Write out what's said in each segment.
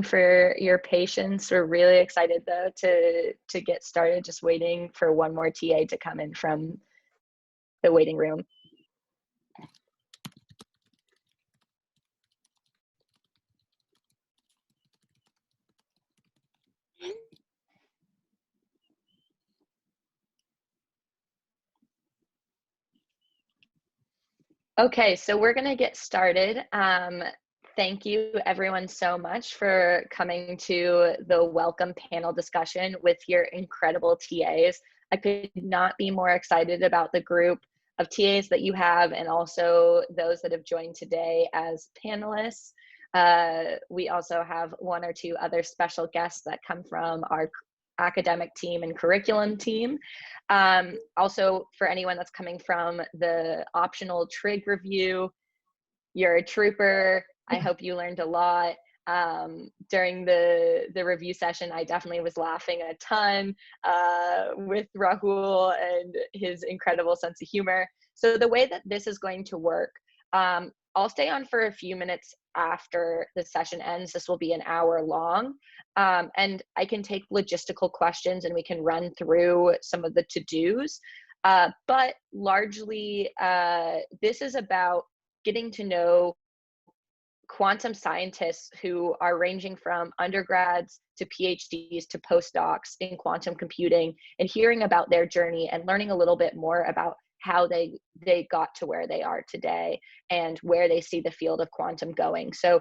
for your patience. We're really excited though to get started, just waiting for one more TA to come in from the waiting room. Okay, so we're going to get started. Thank you everyone so much for coming to the welcome panel discussion with your incredible TAs. I could not be more excited about the group of TAs that you have, and also those that have joined today as panelists. We also have one or two other special guests that come from our academic team and curriculum team. Also, for anyone that's coming from the optional trig review, you're a trooper. I hope you learned a lot. During the review session, I definitely was laughing a ton with Rahul and his incredible sense of humor. So the way that this is going to work, I'll stay on for a few minutes after the session ends. This will be an hour long. And I can take logistical questions and we can run through some of the to-dos. But largely, this is about getting to know quantum scientists who are ranging from undergrads to PhDs to postdocs in quantum computing, and hearing about their journey and learning a little bit more about how they got to where they are today and where they see the field of quantum going. So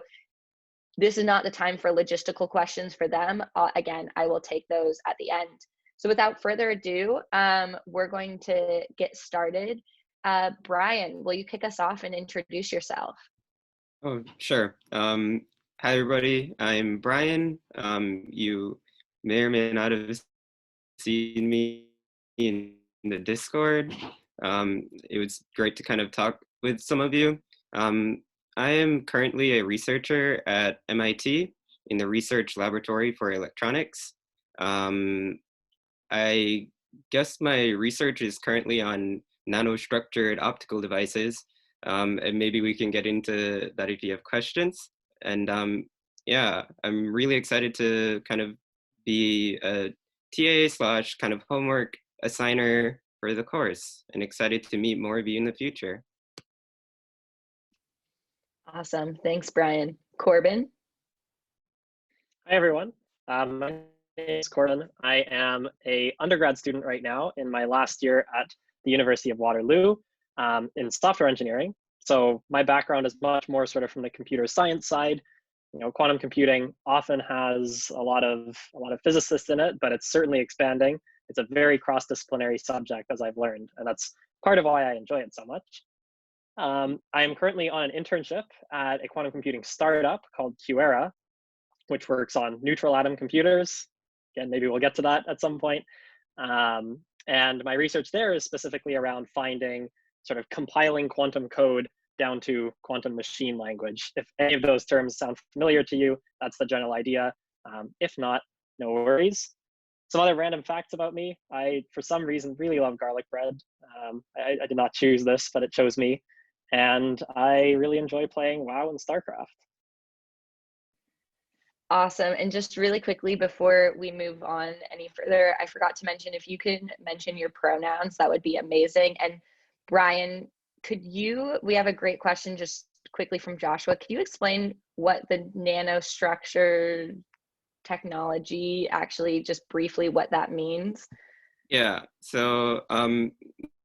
this is not the time for logistical questions for them. Again, I will take those at the end. So without further ado, we're going to get started. Brian, will you kick us off and introduce yourself? Oh, sure. Hi, everybody. I'm Brian. You may or may not have seen me in the Discord. It was great to kind of talk with some of you. I am currently a researcher at MIT in the Research Laboratory for Electronics. I guess my research is currently on nanostructured optical devices. And maybe we can get into that if you have questions. And yeah, I'm really excited to kind of be a TA / kind of homework assigner for the course, and excited to meet more of you in the future. Awesome. Thanks, Brian. Corbin? Hi, everyone. My name is Corbin. I am an undergrad student right now in my last year at the University of Waterloo in software engineering. So my background is much more sort of from the computer science side. You know, quantum computing often has a lot of physicists in it, but it's certainly expanding. It's a very cross-disciplinary subject, as I've learned, and that's part of why I enjoy it so much. I am currently on an internship at a quantum computing startup called Qubit, which works on neutral atom computers. Again, maybe we'll get to that at some point. And my research there is specifically around finding, sort of compiling quantum code down to quantum machine language. If any of those terms sound familiar to you, that's the general idea. If not, no worries. Some other random facts about me. I, for some reason, really love garlic bread. I did not choose this, but it chose me. And I really enjoy playing WoW and StarCraft. Awesome. And just really quickly before we move on any further, I forgot to mention, if you can mention your pronouns, that would be amazing. And Brian, we have a great question just quickly from Joshua. Could you explain what the nanostructure technology, actually just briefly what that means? Yeah, so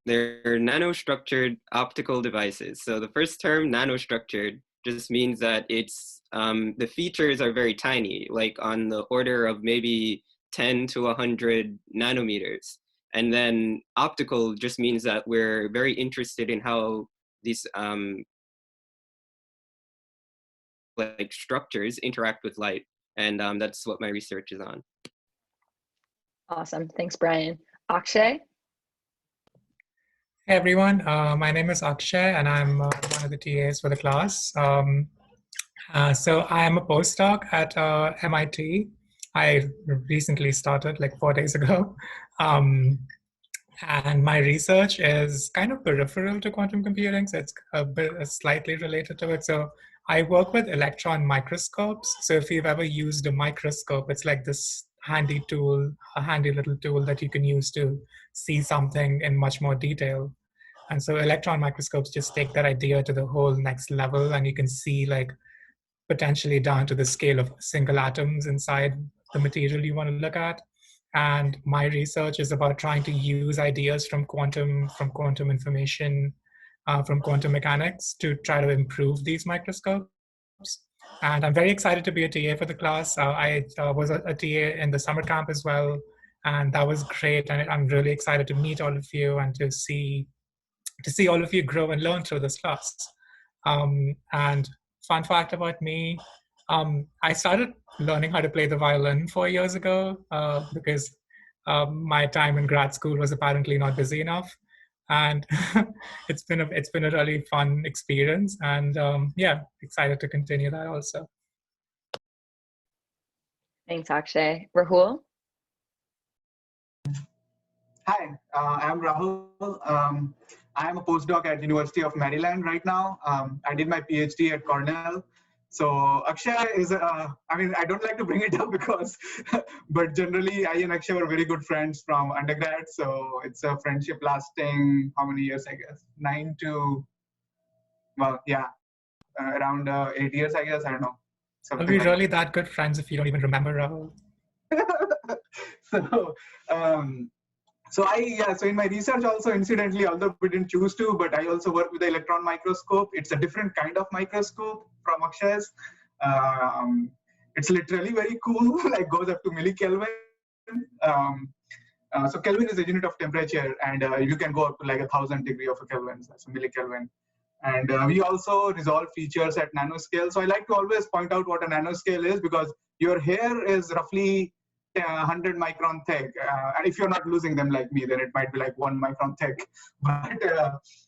they're nanostructured optical devices. So the first term, nanostructured, just means that it's the features are very tiny, like on the order of maybe 10 to 100 nanometers. And then optical just means that we're very interested in how these like structures interact with light. And that's what my research is on. Awesome. Thanks, Brian. Akshay? Hey everyone, my name is Akshay and I'm one of the TAs for the class. So I am a postdoc at MIT. I recently started like 4 days ago. And my research is kind of peripheral to quantum computing, so it's a bit slightly related to it. So I work with electron microscopes. So if you've ever used a microscope, it's like this handy tool, a handy little tool that you can use to see something in much more detail. And so electron microscopes just take that idea to the whole next level, and you can see like potentially down to the scale of single atoms inside the material you want to look at. And my research is about trying to use ideas from quantum information, from quantum mechanics to try to improve these microscopes. And I'm very excited to be a TA for the class. I was a TA in the summer camp as well, and that was great. And I'm really excited to meet all of you and to see all of you grow and learn through this class. And fun fact about me, I started learning how to play the violin 4 years ago because my time in grad school was apparently not busy enough, and it's been a really fun experience, and yeah, excited to continue that also. Thanks, Akshay. Rahul? Hi, I'm Rahul. I'm a postdoc at University of Maryland right now. I did my PhD at Cornell. So Akshay is, I mean, I don't like to bring it up because, but generally I and Akshay were very good friends from undergrad. So it's a friendship lasting, how many years, I guess? 9 to, well, yeah, around 8 years, I guess. I don't know. Are we really that good friends if you don't even remember, Rahul? So in my research also, incidentally, although we didn't choose to, but I also work with the electron microscope. It's a different kind of microscope from Akshay's. It's literally very cool, like goes up to millikelvin. So Kelvin is a unit of temperature, and you can go up to like 1,000 degree of a Kelvin, that's a millikelvin. And we also resolve features at nanoscale. So I like to always point out what a nanoscale is, because your hair is roughly 100 micron thick, and if you're not losing them like me, then it might be like 1 micron thick. But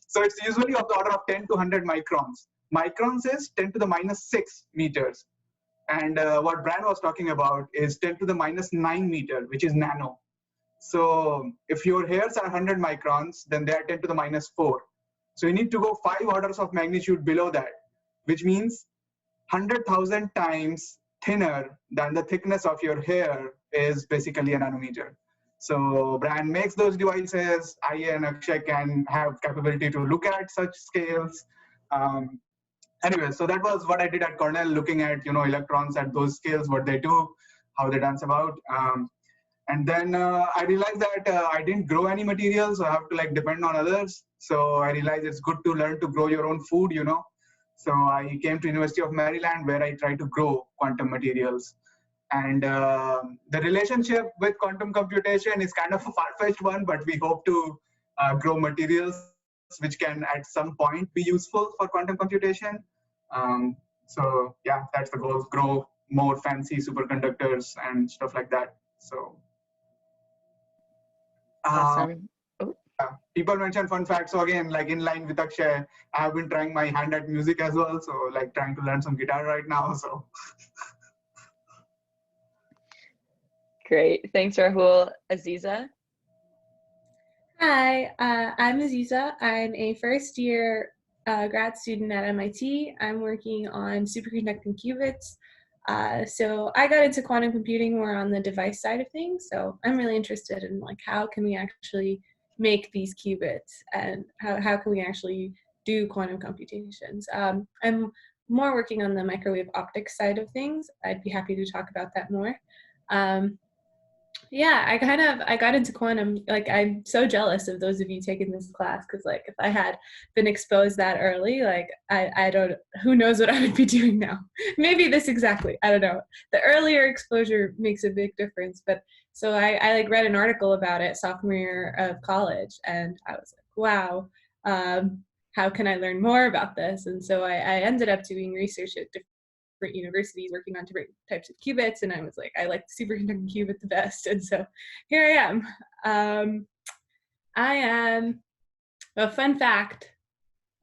so it's usually of the order of 10 to 100 microns. Microns is 10 to the minus 6 meters, and what Brian was talking about is 10 to the minus 9 meter, which is nano. So if your hairs are 100 microns, then they are 10 to the minus 4. So you need to go 5 orders of magnitude below that, which means 100,000 times thinner than the thickness of your hair is basically a nanometer. So Brian makes those devices. I and Akshay can have capability to look at such scales. Anyway, so that was what I did at Cornell, looking at electrons at those scales, what they do, how they dance about. And then I realized that I didn't grow any materials, so I have to like depend on others. So I realized it's good to learn to grow your own food, So I came to University of Maryland, where I tried to grow quantum materials. And the relationship with quantum computation is kind of a far-fetched one, but we hope to grow materials which can at some point be useful for quantum computation. So yeah, that's the goal, grow more fancy superconductors and stuff like that. So Awesome. people mention fun facts. So again, like in line with Akshay, I have been trying my hand at music as well. So like trying to learn some guitar right now. So Great. Thanks, Rahul. Aziza? Hi, I'm Aziza. I'm a first year grad student at MIT. I'm working on superconducting qubits. So I got into quantum computing more on the device side of things. So I'm really interested in like how can we actually make these qubits, and how can we actually do quantum computations. I'm more working on the microwave optics side of things. I'd be happy to talk about that more. Yeah, I got into quantum. Like, I'm so jealous of those of you taking this class, because like if I had been exposed that early, like I don't, who knows what I would be doing now. Maybe this exactly, I don't know. The earlier exposure makes a big difference. But so I like read an article about it sophomore year of college, and I was like, wow, how can I learn more about this? And so I ended up doing research at different universities, working on different types of qubits, and I was like, I like the superconducting qubit the best, and so here I am. I am a fun fact.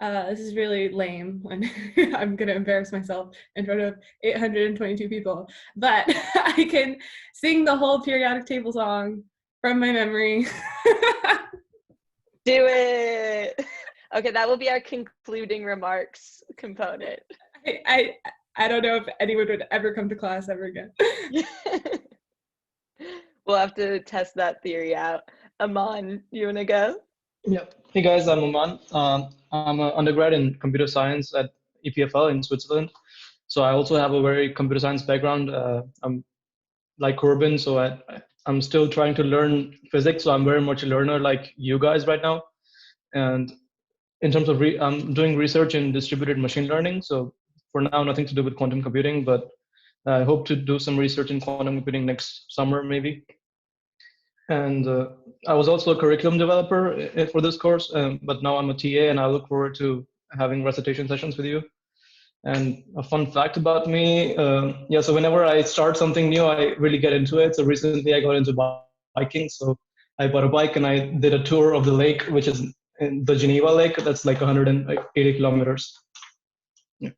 This is really lame when I'm gonna embarrass myself in front of 822 people, but I can sing the whole periodic table song from my memory. Do it. Okay, that will be our concluding remarks component. I don't know if anyone would ever come to class ever again. We'll have to test that theory out. Aman, you want to go? Yeah. Hey guys, I'm Oman. I'm an undergrad in computer science at EPFL in Switzerland. So I also have a very computer science background. I'm like Corbin, so I'm still trying to learn physics. So I'm very much a learner like you guys right now. And in terms of, I'm doing research in distributed machine learning. So for now, nothing to do with quantum computing, but I hope to do some research in quantum computing next summer, maybe. And I was also a curriculum developer for this course, but now I'm a TA, and I look forward to having recitation sessions with you. And a fun fact about me, yeah, so whenever I start something new, I really get into it. So recently I got into biking. So I bought a bike and I did a tour of the lake, which is in the Geneva Lake. That's like 180 kilometers. Yeah.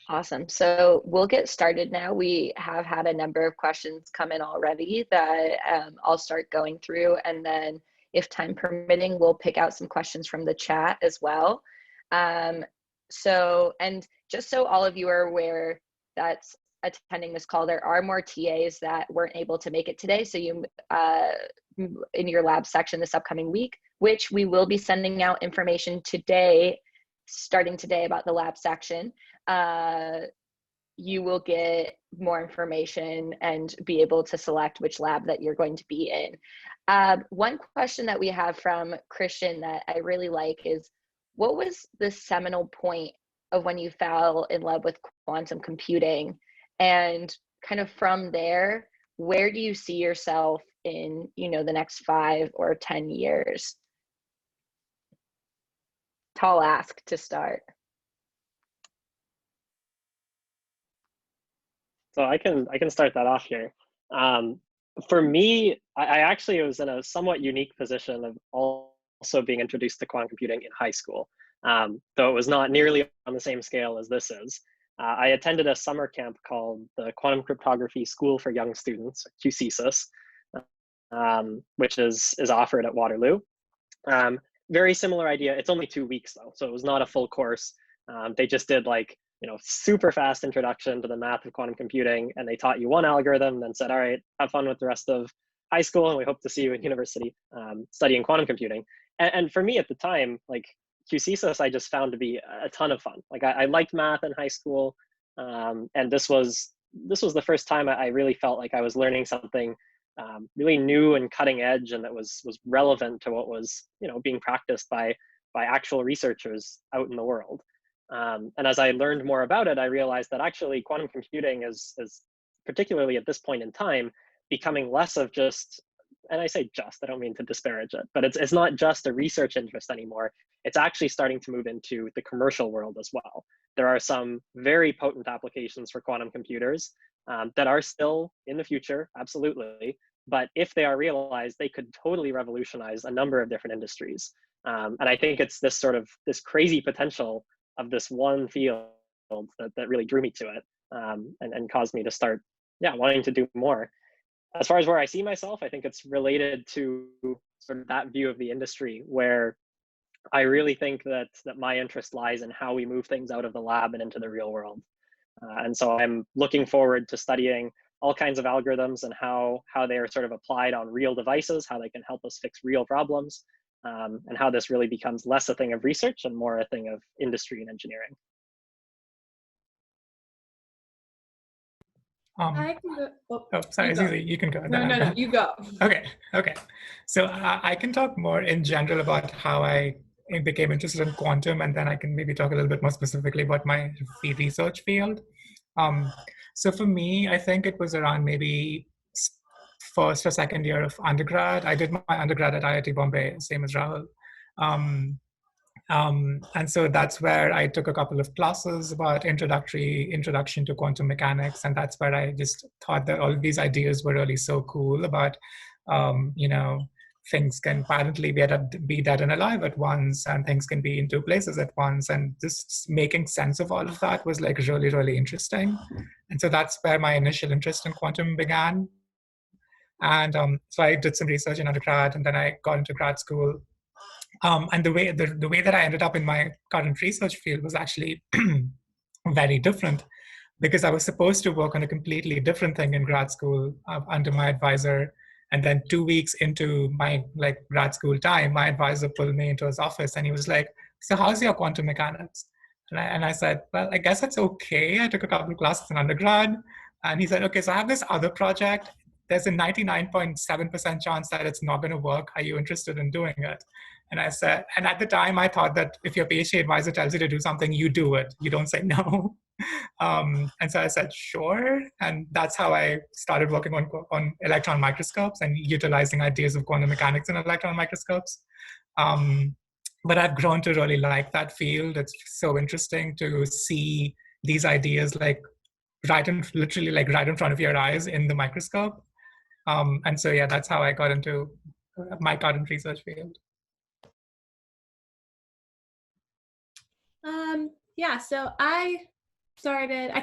Awesome. So we'll get started now. We have had a number of questions come in already that I'll start going through. And then if time permitting, we'll pick out some questions from the chat as well. So, and just so all of you are aware that's attending this call, there are more TAs that weren't able to make it today. So you, in your lab section this upcoming week, which we will be sending out information today, starting today about the lab section, you will get more information and be able to select which lab that you're going to be in. One question that we have from Christian that I really like is, what was the seminal point of when you fell in love with quantum computing? And kind of from there, where do you see yourself in, you know, the next 5 or 10 years? Tall ask to start. So I can start that off here. For me, I actually was in a somewhat unique position of also being introduced to quantum computing in high school, though it was not nearly on the same scale as this is. I attended a summer camp called the Quantum Cryptography School for Young Students, QCSIS, which is offered at Waterloo. Very similar idea. It's only 2 weeks though, so it was not a full course. They just did like, you know, super fast introduction to the math of quantum computing, and they taught you one algorithm, then said, all right, have fun with the rest of high school, and we hope to see you in university studying quantum computing. And for me at the time, like QCSIS, I just found to be a ton of fun. Like I liked math in high school, and this was the first time I really felt like I was learning something really new and cutting edge, and that was relevant to what was, you know, being practiced by actual researchers out in the world. And as I learned more about it, I realized that actually quantum computing is particularly at this point in time, becoming less of just, and I say just, I don't mean to disparage it, but it's not just a research interest anymore. It's actually starting to move into the commercial world as well. There are some very potent applications for quantum computers that are still in the future, absolutely. But if they are realized, they could totally revolutionize a number of different industries. And I think it's this crazy potential of this one field that really drew me to it, and caused me to start, wanting to do more. As far as where I see myself, I think it's related to sort of that view of the industry, where I really think that my interest lies in how we move things out of the lab and into the real world. And so I'm looking forward to studying all kinds of algorithms and how they are sort of applied on real devices, how they can help us fix real problems, and how this really becomes less a thing of research and more a thing of industry and engineering. I can go. Oh, sorry, Zizi, you can go. No, you go. Okay. So I can talk more in general about how I became interested in quantum, and then I can maybe talk a little bit more specifically about my research field. So for me, I think it was around maybe first or second year of undergrad. I did my undergrad at IIT Bombay, same as Rahul. And so that's where I took a couple of classes about introduction to quantum mechanics. And that's where I just thought that all of these ideas were really so cool about, you know, things can apparently be dead and alive at once, and things can be in two places at once. And just making sense of all of that was like really, really interesting. And so that's where my initial interest in quantum began. And so I did some research in undergrad, and then I got into grad school. And the way that I ended up in my current research field was actually very different, because I was supposed to work on a completely different thing in grad school under my advisor. And then 2 weeks into my grad school time, my advisor pulled me into his office and he was like, "So how's your quantum mechanics?" And I said, "Well, I guess it's okay. I took a couple of classes in undergrad." And he said, "Okay, so I have this other project. There's a 99.7% chance that it's not going to work. Are you interested in doing it?" And I said, and at the time I thought that if your PhD advisor tells you to do something, you do it. You don't say no. And so I said, sure. And that's how I started working on electron microscopes and utilizing ideas of quantum mechanics in electron microscopes. But I've grown to really like that field. It's so interesting to see these ideas literally right in front of your eyes in the microscope. And so, yeah, that's how I got into my current research field. Yeah, so I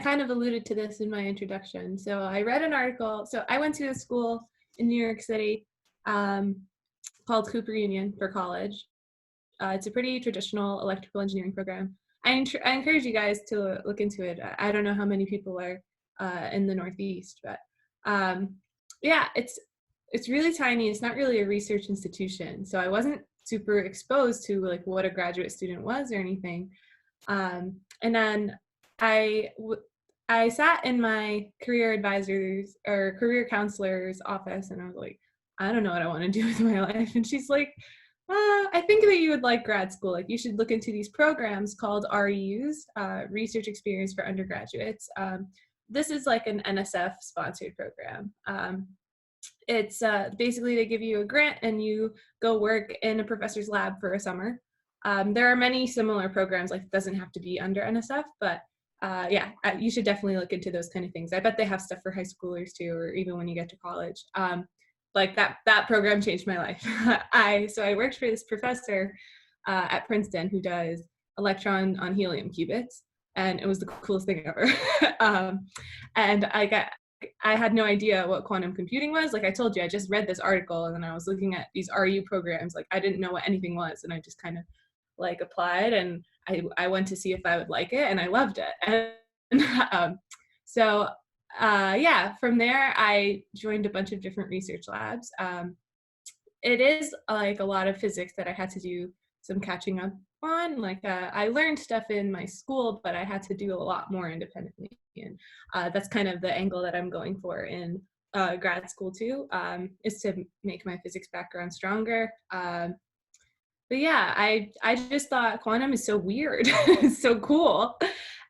kind of alluded to this in my introduction. So I read an article. So I went to a school in New York City called Cooper Union for college. It's a pretty traditional electrical engineering program. I encourage you guys to look into it. I don't know how many people are in the Northeast, but yeah, it's really tiny. It's not really a research institution. So I wasn't super exposed to what a graduate student was or anything. And then I sat in my career advisor's or career counselor's office, and I was like, I don't know what I want to do with my life. And she's like, I think that you would like grad school. Like, you should look into these programs called REUs, Research Experience for Undergraduates. This is like an NSF sponsored program. It's basically they give you a grant and you go work in a professor's lab for a summer. There are many similar programs, like it doesn't have to be under NSF, but yeah, you should definitely look into those kind of things. I bet they have stuff for high schoolers too, or even when you get to college. Like that program changed my life. So I worked for this professor at Princeton who does electron on helium qubits, and it was the coolest thing ever. And I had no idea what quantum computing was. Like I told you, I just read this article and then I was looking at these RU programs. Like I didn't know what anything was, and I just kind of applied, and I went to see if I would like it, and I loved it. And so yeah, from there I joined a bunch of different research labs. It is like a lot of physics that I had to do some catching up on. I learned stuff in my school, but I had to do a lot more independently, and that's kind of the angle that I'm going for in grad school too, is to make my physics background stronger. But yeah, I just thought quantum is so weird. It's so cool.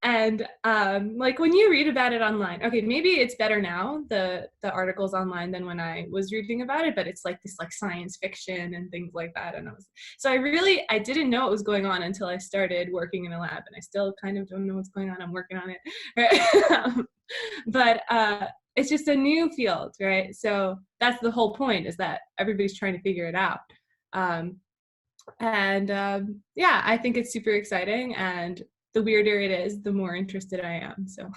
And like when you read about it online, okay, maybe it's better now, the articles online, than when I was reading about it, but it's like this science fiction and things like that. And I didn't know what was going on until I started working in a lab, and I still kind of don't know what's going on. I'm working on it. But it's just a new field, right? So that's the whole point, is that everybody's trying to figure it out. Yeah, I think it's super exciting, and the weirder it is, the more interested I am. So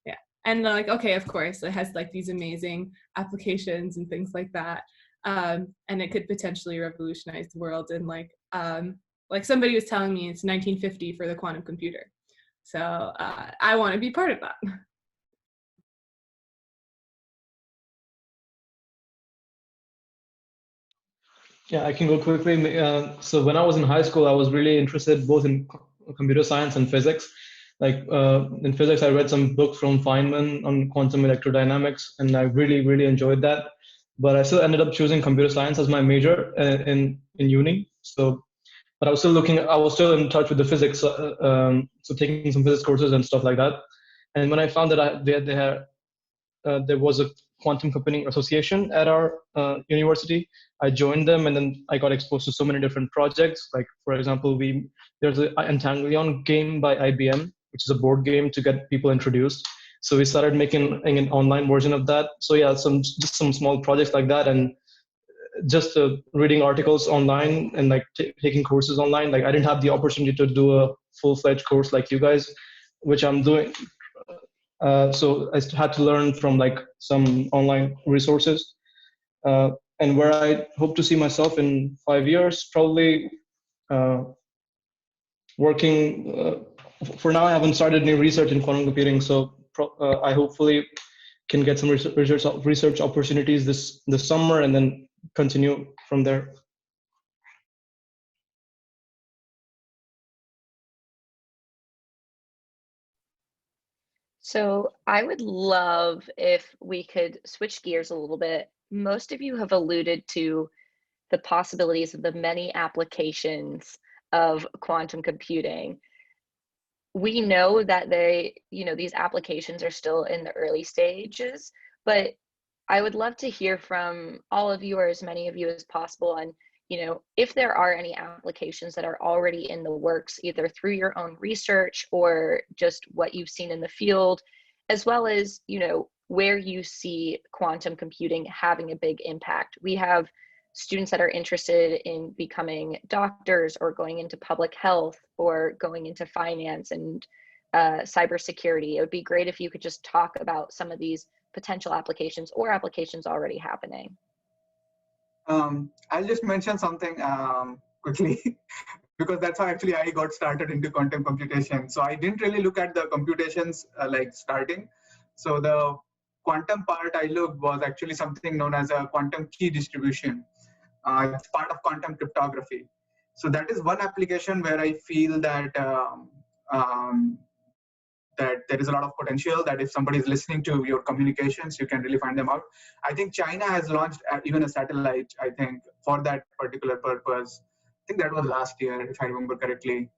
yeah, and okay, of course it has these amazing applications and things like that, and it could potentially revolutionize the world. And like somebody was telling me it's 1950 for the quantum computer, so I want to be part of that. Yeah, I can go quickly. So when I was in high school, I was really interested both in computer science and physics. In physics, I read some books from Feynman on quantum electrodynamics, and I really, really enjoyed that. But I still ended up choosing computer science as my major in uni. So, but I was still in touch with the physics, so taking some physics courses and stuff like that. And when I found that there was a quantum computing association at our university, I joined them, and then I got exposed to so many different projects. Like, for example, there's an Entanglion game by IBM, which is a board game to get people introduced. So we started making an online version of that. So yeah, just some small projects like that, and just reading articles online and taking courses online. Like I didn't have the opportunity to do a full-fledged course like you guys, which I'm doing. So I had to learn from some online resources. and where I hope to see myself in 5 years, probably working. For now, I haven't started any research in quantum computing, so I hopefully can get some research opportunities this summer, and then continue from there. So I would love if we could switch gears a little bit. Most of you have alluded to the possibilities of the many applications of quantum computing. We know that these applications are still in the early stages, but I would love to hear from all of you, or as many of you as possible, on, if there are any applications that are already in the works, either through your own research or just what you've seen in the field, as well as, where you see quantum computing having a big impact. We have students that are interested in becoming doctors, or going into public health, or going into finance and cybersecurity. It would be great if you could just talk about some of these potential applications or applications already happening. I'll just mention something quickly because that's how actually I got started into quantum computation. So I didn't really look at the computations like starting. So the quantum part I looked was actually something known as a quantum key distribution. It's part of quantum cryptography. So that is one application where I feel that that there is a lot of potential, that if somebody is listening to your communications, you can really find them out. I think China has launched even a satellite, I think, for that particular purpose. I think that was last year, if I remember correctly.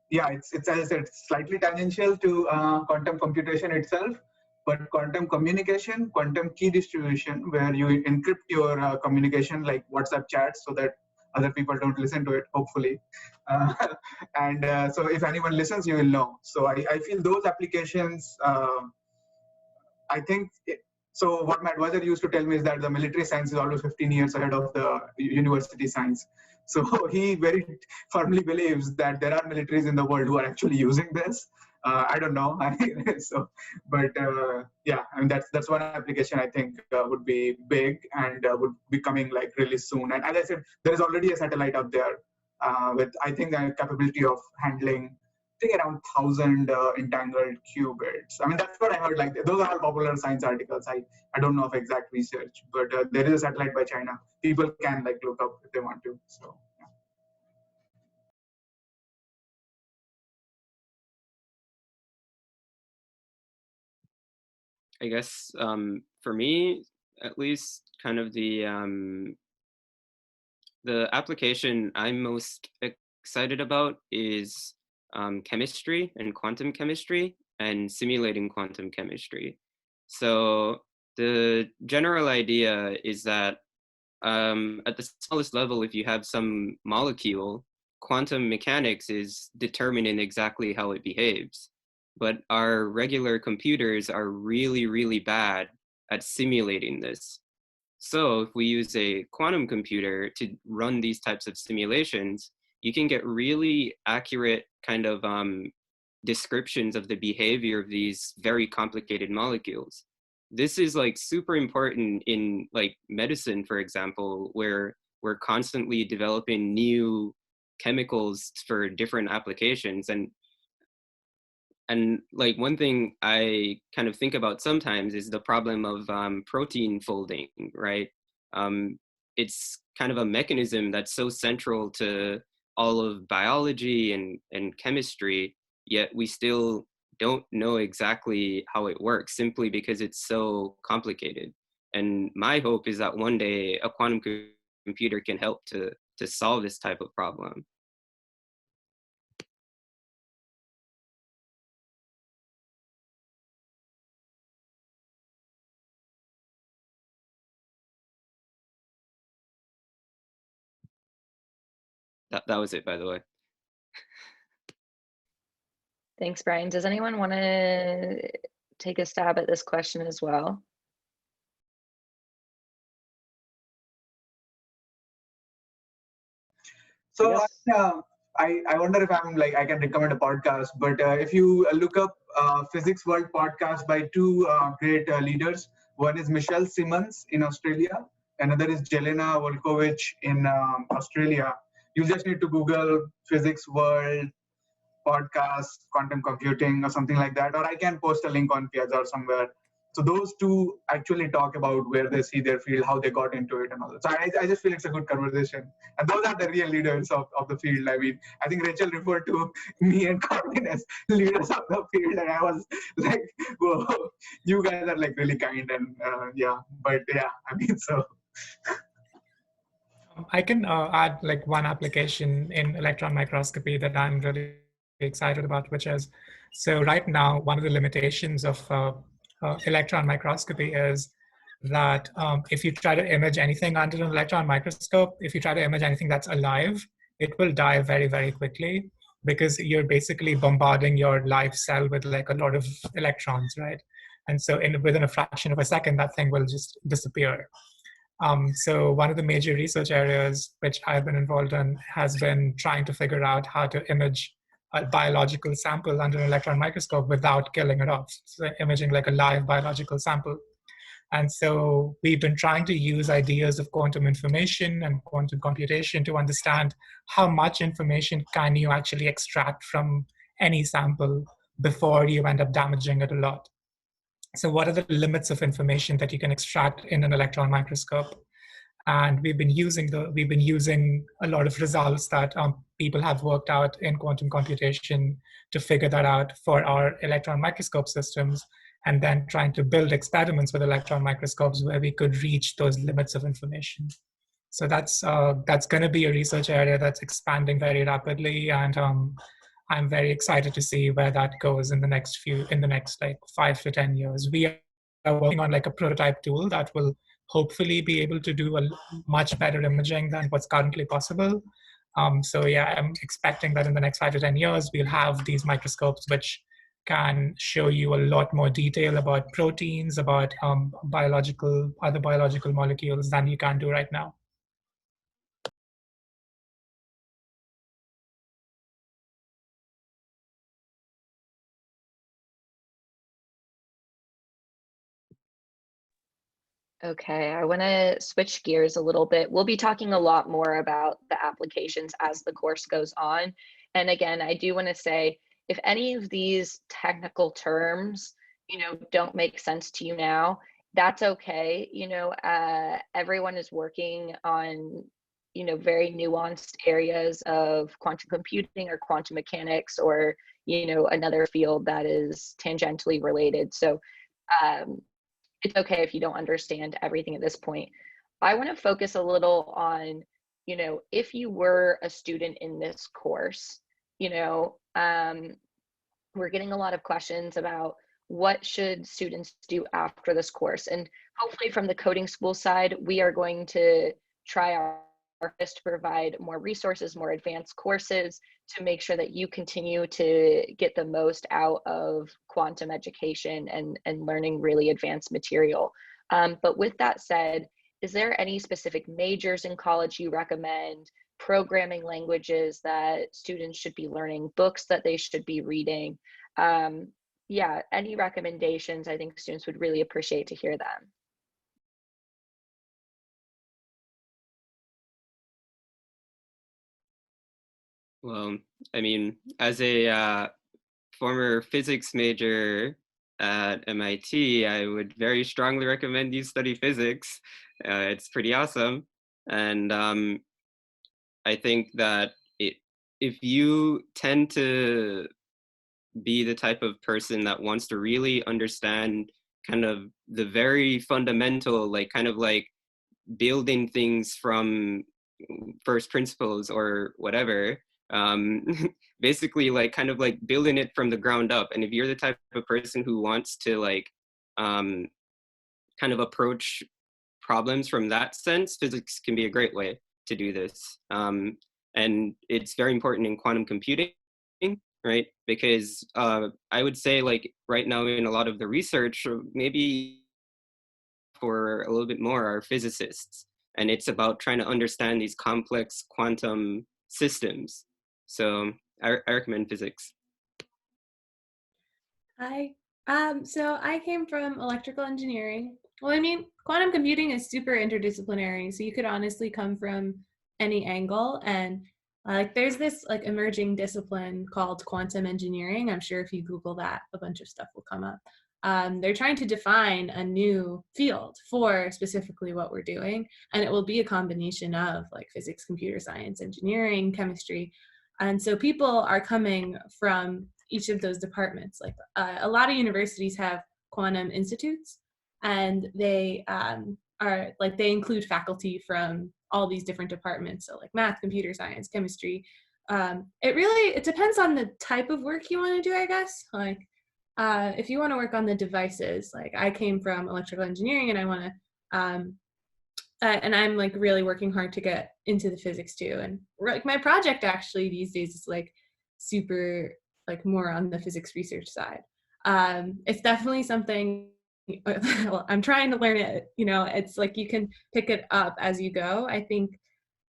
Yeah, it's as I said, slightly tangential to quantum computation itself, but quantum communication, quantum key distribution, where you encrypt your communication like WhatsApp chats so that other people don't listen to it, hopefully. Uh, and so if anyone listens, you will know. So I feel those applications, I think, so what my advisor used to tell me is that the military science is always 15 years ahead of the university science. So he very firmly believes that there are militaries in the world who are actually using this. I don't know. Yeah, I mean, that's one application I think would be big and would be coming like really soon. And as I said, there is already a satellite out there with, I think, a capability of handling, I think, around 1,000 entangled qubits. I mean, that's what I heard. Like, those are all popular science articles. I don't know of exact research, but there is a satellite by China. People can like look up if they want to. So. Yeah. I guess for me, at least, kind of the application I'm most excited about is chemistry and quantum chemistry and simulating quantum chemistry. So the general idea is that at the smallest level, if you have some molecule, quantum mechanics is determining exactly how it behaves. But our regular computers are really, really bad at simulating this. So if we use a quantum computer to run these types of simulations, you can get really accurate kind of descriptions of the behavior of these very complicated molecules. This is like super important in like medicine, for example, where we're constantly developing new chemicals for different applications. And like one thing I kind of think about sometimes is the problem of protein folding, right? It's kind of a mechanism that's so central to all of biology and chemistry, yet we still don't know exactly how it works simply because it's so complicated. And my hope is that one day a quantum computer can help to solve this type of problem. That was it, by the way. Thanks, Brian. Does anyone want to take a stab at this question as well? So I wonder if I can recommend a podcast, but if you look up Physics World podcast by two great leaders, One is Michelle Simmons in Australia. Another is Jelena Volkovich in Australia. You just need to Google Physics World podcast, quantum computing, or something like that. Or I can post a link on Piazza or somewhere. So those two actually talk about where they see their field, how they got into it, and all that. So I just feel it's a good conversation. And those are the real leaders of the field. I mean, I think Rachel referred to me and Corbin as leaders of the field, and I was like, whoa, you guys are like really kind, and yeah. But yeah, I mean, so. I can add like one application in electron microscopy that I'm really excited about, which is, so right now, one of the limitations of electron microscopy is that if you try to image anything under an electron microscope, if you try to image anything that's alive, it will die very, very quickly because you're basically bombarding your live cell with like a lot of electrons, right? And so within a fraction of a second, that thing will just disappear. So one of the major research areas which I've been involved in has been trying to figure out how to image a biological sample under an electron microscope without killing it off. So imaging like a live biological sample. And so we've been trying to use ideas of quantum information and quantum computation to understand how much information can you actually extract from any sample before you end up damaging it a lot. So what are the limits of information that you can extract in an electron microscope? And we've been using a lot of results that people have worked out in quantum computation to figure that out for our electron microscope systems, and then trying to build experiments with electron microscopes where we could reach those limits of information. So that's going to be a research area that's expanding very rapidly, and I'm very excited to see where that goes in the next like 5 to 10 years. We are working on like a prototype tool that will hopefully be able to do a much better imaging than what's currently possible. So yeah, I'm expecting that in the next 5 to 10 years, we'll have these microscopes which can show you a lot more detail about proteins, about other biological molecules than you can do right now. Okay, I want to switch gears a little bit. We'll be talking a lot more about the applications as the course goes on. And again, I do want to say, if any of these technical terms, don't make sense to you now, that's okay. Everyone is working on, very nuanced areas of quantum computing or quantum mechanics or, another field that is tangentially related. So, it's okay if you don't understand everything at this point. I want to focus a little on, if you were a student in this course, we're getting a lot of questions about what should students do after this course. And hopefully from the coding school side, we are going to try our best to provide more resources, more advanced courses to make sure that you continue to get the most out of quantum education and learning really advanced material. But with that said, is there any specific majors in college you recommend, programming languages that students should be learning, books that they should be reading? Yeah, any recommendations? I think students would really appreciate to hear them. Well, I mean, as a former physics major at MIT, I would very strongly recommend you study physics. It's pretty awesome. And I think that if you tend to be the type of person that wants to really understand kind of the very fundamental, like kind of like building things from first principles or whatever, basically like kind of like building it from the ground up. And if you're the type of person who wants to like kind of approach problems from that sense, physics can be a great way to do this. And it's very important in quantum computing, right? Because I would say like right now in a lot of the research, maybe for a little bit more are physicists. And it's about trying to understand these complex quantum systems. So I recommend physics. So I came from electrical engineering. Well, I mean, quantum computing is super interdisciplinary, so you could honestly come from any angle. And like, there's this like emerging discipline called quantum engineering. I'm sure if you Google that, a bunch of stuff will come up. They're trying to define a new field for specifically what we're doing, and it will be a combination of like physics, computer science, engineering, chemistry. And so people are coming from each of those departments. Like a lot of universities have quantum institutes, and they are like, they include faculty from all these different departments, so like math, computer science, chemistry. It depends on the type of work you want to do, I guess. Like if you want to work on the devices, like I came from electrical engineering, and I want to and I'm like really working hard to get into the physics too. And like my project actually these days is like super like more on the physics research side. It's definitely something well, I'm trying to learn it. You know, it's like you can pick it up as you go. I think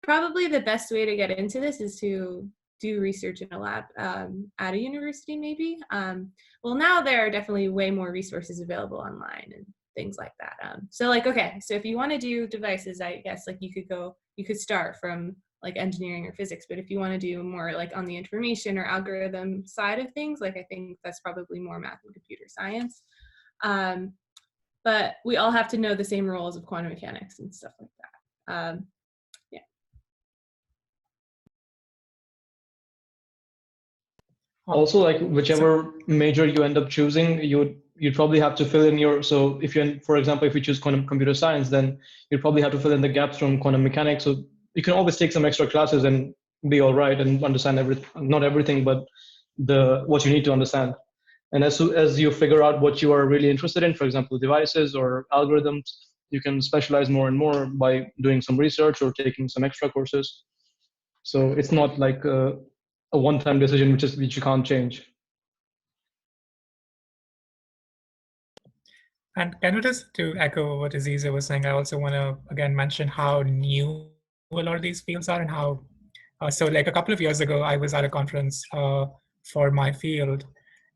probably the best way to get into this is to do research in a lab at a university, maybe. Well, now there are definitely way more resources available online and things like that. So like, okay, so if you want to do devices, I guess like you could start from like engineering or physics, but if you want to do more like on the information or algorithm side of things, like I think that's probably more math and computer science. But we all have to know the same rules of quantum mechanics and stuff like that. Yeah. Also, like whichever major you end up choosing, you'd probably have to fill in your, so if you, for example, if you choose quantum computer science, then you'd probably have to fill in the gaps from quantum mechanics. So you can always take some extra classes and be all right and understand not everything, but what you need to understand. And as you figure out what you are really interested in, for example, devices or algorithms, you can specialize more and more by doing some research or taking some extra courses. So it's not like a one-time decision which you can't change. And can I just, to echo what Aziza was saying, I also want to again mention how new a lot of these fields are and how, so like a couple of years ago, I was at a conference for my field,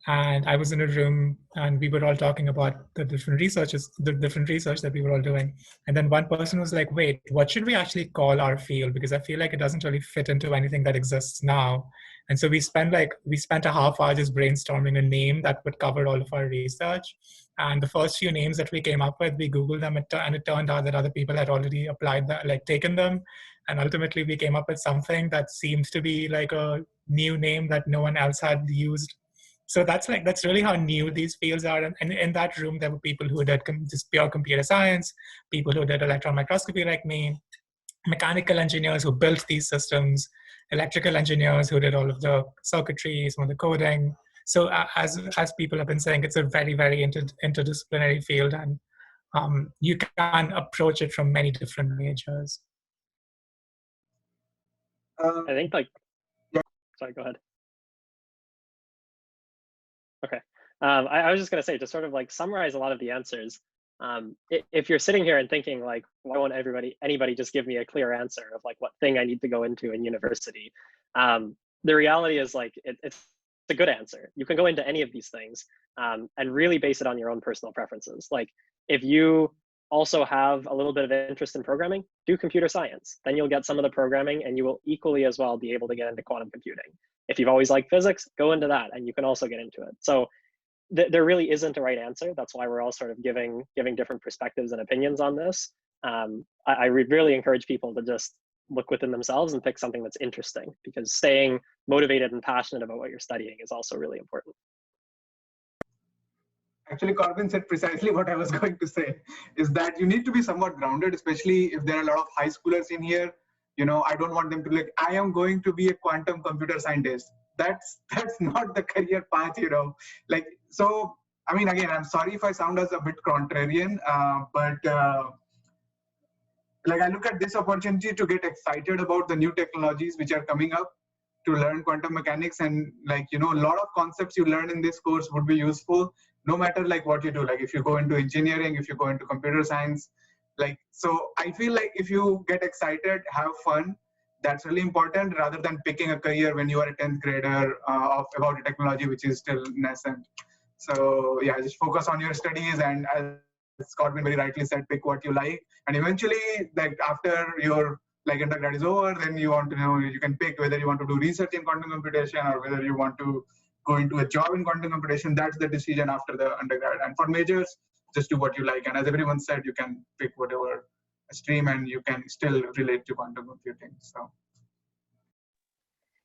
and I was in a room and we were all talking about the different research that we were all doing. And then one person was like, wait, what should we actually call our field? Because I feel like it doesn't really fit into anything that exists now. And so we spent a half hour just brainstorming a name that would cover all of our research. And the first few names that we came up with, we Googled them, and it turned out that other people had already applied that, like taken them. And ultimately we came up with something that seemed to be like a new name that no one else had used. So that's really how new these fields are. And in that room, there were people who did just pure computer science, people who did electron microscopy like me, mechanical engineers who built these systems, electrical engineers who did all of the circuitry, some of the coding. So as people have been saying, it's a very, very interdisciplinary field, and you can approach it from many different majors. I think like, sorry, go ahead. Okay. I was just going to say, to sort of like summarize a lot of the answers, if you're sitting here and thinking like, why won't anybody just give me a clear answer of like what thing I need to go into in university? The reality is like, it's a good answer. You can go into any of these things and really base it on your own personal preferences. Like if you also have a little bit of interest in programming, do computer science. Then you'll get some of the programming and you will equally as well be able to get into quantum computing. If you've always liked physics, go into that and you can also get into it. So there really isn't a right answer. That's why we're all sort of giving different perspectives and opinions on this. I really encourage people to just look within themselves and pick something that's interesting, because staying motivated and passionate about what you're studying is also really important. Actually, Corbin said precisely what I was going to say, is that you need to be somewhat grounded, especially if there are a lot of high schoolers in here. You know, I don't want them to be like, I am going to be a quantum computer scientist. That's not the career path, you know. Like, so, I mean, again, I'm sorry if I sound as a bit contrarian, but like I look at this opportunity to get excited about the new technologies which are coming up, to learn quantum mechanics, and like, you know, a lot of concepts you learn in this course would be useful no matter like what you do. Like if you go into engineering, if you go into computer science, like, so I feel like if you get excited, have fun, that's really important, rather than picking a career when you are a 10th grader about a technology which is still nascent. So yeah, just focus on your studies, and as Corbin very rightly said, pick what you like. And eventually, like after your like undergrad is over, then you want to know, you can pick whether you want to do research in quantum computation or whether you want to go into a job in quantum computation. That's the decision after the undergrad. And for majors, just do what you like. And as everyone said, you can pick whatever stream and you can still relate to quantum computing. So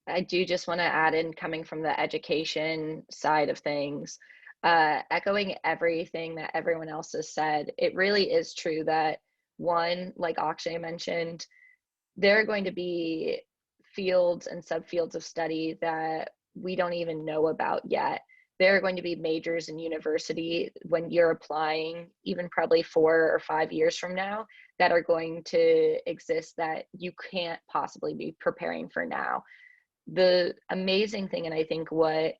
I do just want to add in, coming from the education side of things, echoing everything that everyone else has said, it really is true that, one, like Akshay mentioned, there are going to be fields and subfields of study that we don't even know about yet. There are going to be majors in university when you're applying, even probably 4 or 5 years from now, that are going to exist that you can't possibly be preparing for now. The amazing thing, and I think what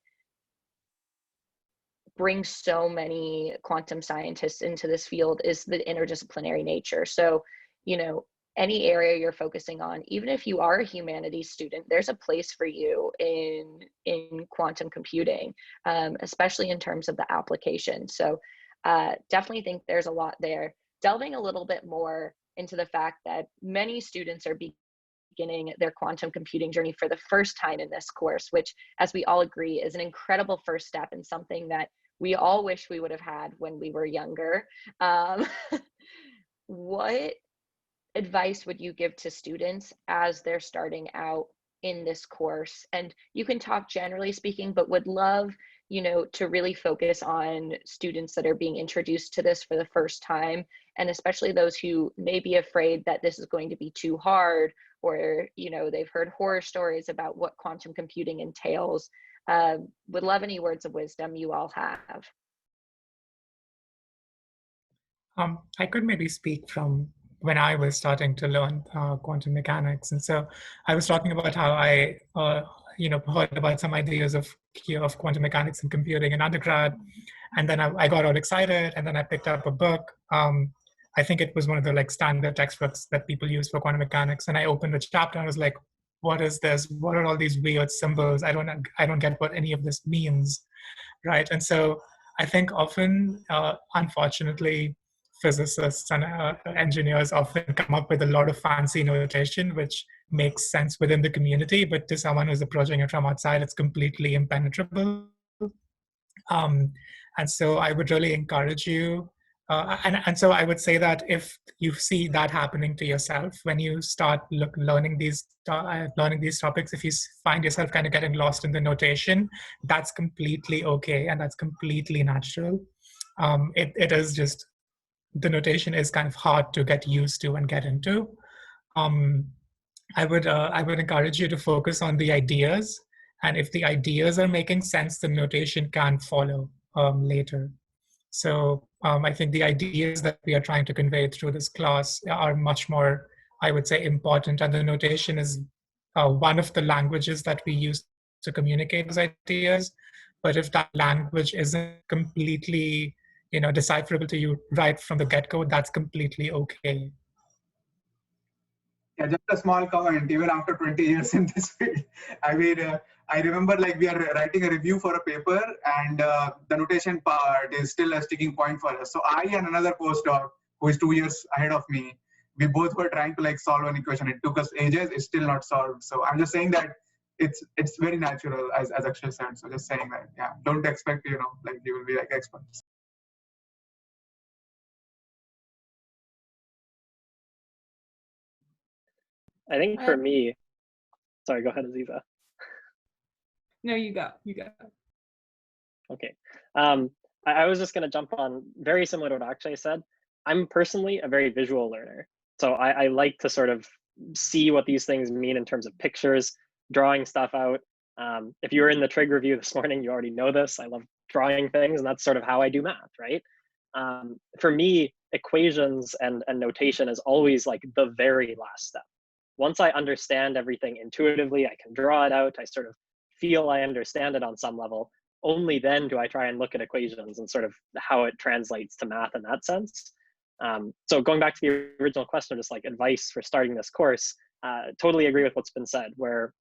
brings so many quantum scientists into this field, is the interdisciplinary nature. So, you know, any area you're focusing on, even if you are a humanities student, there's a place for you in quantum computing, especially in terms of the application. So definitely think there's a lot there. Delving a little bit more into the fact that many students are beginning their quantum computing journey for the first time in this course, which, as we all agree, is an incredible first step and something that we all wish we would have had when we were younger. What advice would you give to students as they're starting out in this course? And you can talk generally speaking, but would love, you know, to really focus on students that are being introduced to this for the first time, and especially those who may be afraid that this is going to be too hard, or, you know, they've heard horror stories about what quantum computing entails. Would love any words of wisdom you all have. I could maybe speak from when I was starting to learn quantum mechanics. And so I was talking about how I, heard about some ideas of quantum mechanics and computing in undergrad. And then I got all excited, and then I picked up a book. I think it was one of the like standard textbooks that people use for quantum mechanics. And I opened a chapter and I was like, what is this? What are all these weird symbols? I don't get what any of this means, right? And so I think often, unfortunately, physicists and engineers often come up with a lot of fancy notation, which makes sense within the community, but to someone who's approaching it from outside, it's completely impenetrable. And so I would really encourage you. And so I would say that if you see that happening to yourself, when you start learning these topics, if you find yourself kind of getting lost in the notation, that's completely okay, and that's completely natural. It is just, the notation is kind of hard to get used to and get into. I would encourage you to focus on the ideas, and if the ideas are making sense, the notation can follow later. So I think the ideas that we are trying to convey through this class are much more, I would say, important, and the notation is one of the languages that we use to communicate those ideas. But if that language isn't completely, decipherable to you right from the get-go, that's completely okay. Yeah, just a small comment. Even after 20 years in this field, I mean, I remember like we are writing a review for a paper, and the notation part is still a sticking point for us. So I and another postdoc who is 2 years ahead of me, we both were trying to like solve an equation. It took us ages. It's still not solved. So I'm just saying that it's very natural, as Akshay said. So just saying that, yeah, don't expect, like you will be like experts. I think for me, sorry, go ahead, Aziza. No, you go. Okay. I was just going to jump on, very similar to what Akshay said. I'm personally a very visual learner. So I like to sort of see what these things mean in terms of pictures, drawing stuff out. If you were in the trig review this morning, you already know this. I love drawing things, and that's sort of how I do math, right? For me, equations and notation is always like the very last step. Once I understand everything intuitively, I can draw it out, I sort of feel I understand it on some level. Only then do I try and look at equations and sort of how it translates to math in that sense. So going back to the original question, just like advice for starting this course, totally agree with what's been said, where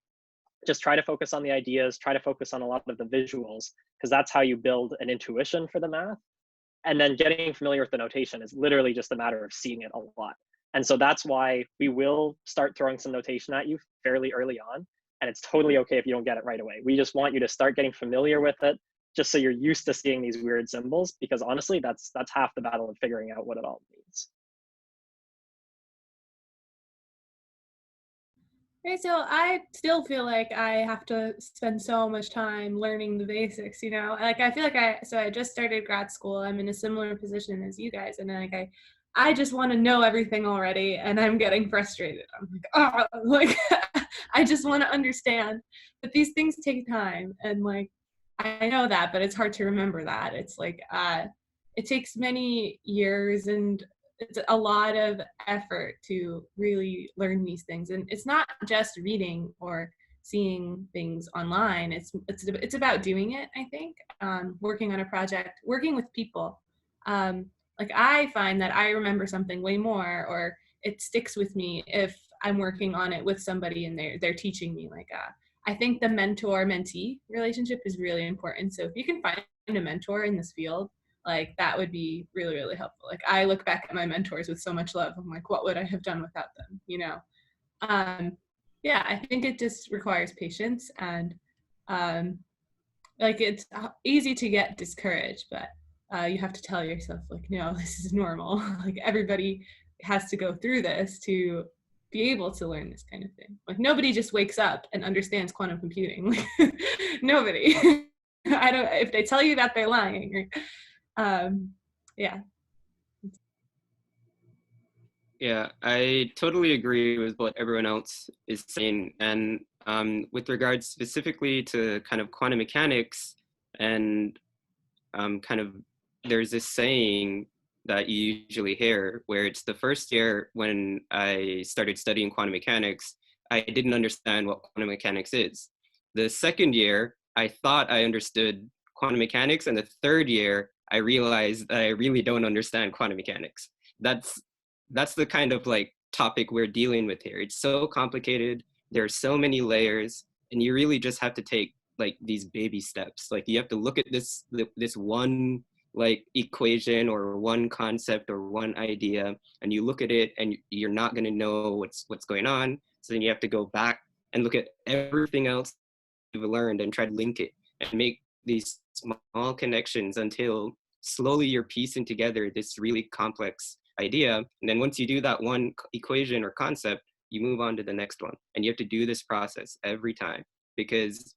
just try to focus on the ideas, try to focus on a lot of the visuals, because that's how you build an intuition for the math. and then getting familiar with the notation is literally just a matter of seeing it a lot. And so that's why we will start throwing some notation at you fairly early on. And it's totally okay if you don't get it right away. We just want you to start getting familiar with it, just so you're used to seeing these weird symbols, because honestly, that's half the battle of figuring out what it all means. Okay, so I still feel like I have to spend so much time learning the basics, you know? Like I feel like I just started grad school. I'm in a similar position as you guys, and like I just want to know everything already, and I'm getting frustrated. I'm like, oh, like I just want to understand. But these things take time, and like I know that, but it's hard to remember that. It's like it takes many years, and it's a lot of effort to really learn these things. And it's not just reading or seeing things online. It's about doing it, I think. Working on a project, working with people. Like I find that I remember something way more, or it sticks with me if I'm working on it with somebody and they're teaching me. Like I think the mentor-mentee relationship is really important. So if you can find a mentor in this field, like that would be really, really helpful. Like I look back at my mentors with so much love. I'm like, what would I have done without them? You know? Yeah, I think it just requires patience, and like it's easy to get discouraged, but you have to tell yourself like, no, this is normal. Like everybody has to go through this to be able to learn this kind of thing. Like nobody just wakes up and understands quantum computing. Like nobody. I don't. If they tell you that, they're lying. Yeah. Yeah, I totally agree with what everyone else is saying. And with regards specifically to kind of quantum mechanics, and kind of there's this saying that you usually hear where it's the first year when I started studying quantum mechanics, I didn't understand what quantum mechanics is. The second year, I thought I understood quantum mechanics, and the third year, I realized that I really don't understand quantum mechanics. That's the kind of like topic we're dealing with here. It's so complicated. There are so many layers, and you really just have to take like these baby steps. Like you have to look at this one like equation or one concept or one idea, and you look at it and you're not going to know what's going on. So then you have to go back and look at everything else you've learned and try to link it and make these small connections until slowly you're piecing together this really complex idea. And then once you do that one equation or concept, you move on to the next one. And you have to do this process every time, because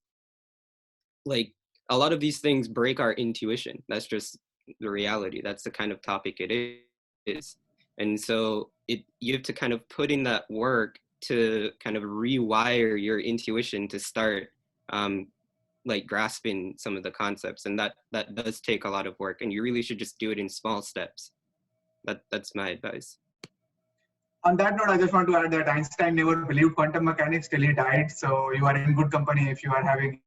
like a lot of these things break our intuition. That's just the reality. That's the kind of topic it is. And so you have to kind of put in that work to kind of rewire your intuition to start like grasping some of the concepts. And that does take a lot of work, and you really should just do it in small steps. That's my advice. On that note, I just want to add that Einstein never believed quantum mechanics till he died. So you are in good company if you are having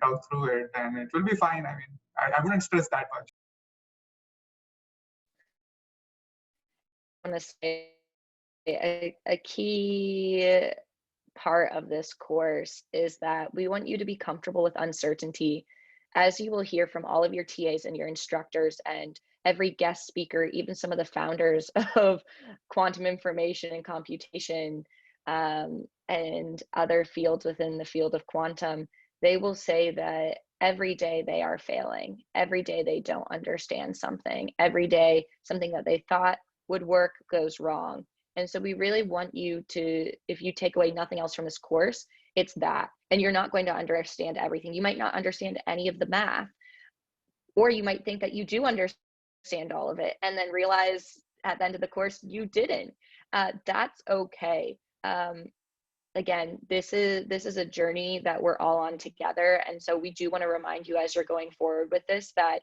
talk through it, and it will be fine. I mean, I wouldn't stress that much. I want to say a key part of this course is that we want you to be comfortable with uncertainty. As you will hear from all of your TAs and your instructors and every guest speaker, even some of the founders of quantum information and computation and other fields within the field of quantum, they will say that every day they are failing. Every day they don't understand something. Every day something that they thought would work goes wrong. And so we really want you to, if you take away nothing else from this course, it's that. And you're not going to understand everything. You might not understand any of the math, or you might think that you do understand all of it and then realize at the end of the course you didn't. That's okay. Again, this is a journey that we're all on together. And so we do want to remind you as you're going forward with this that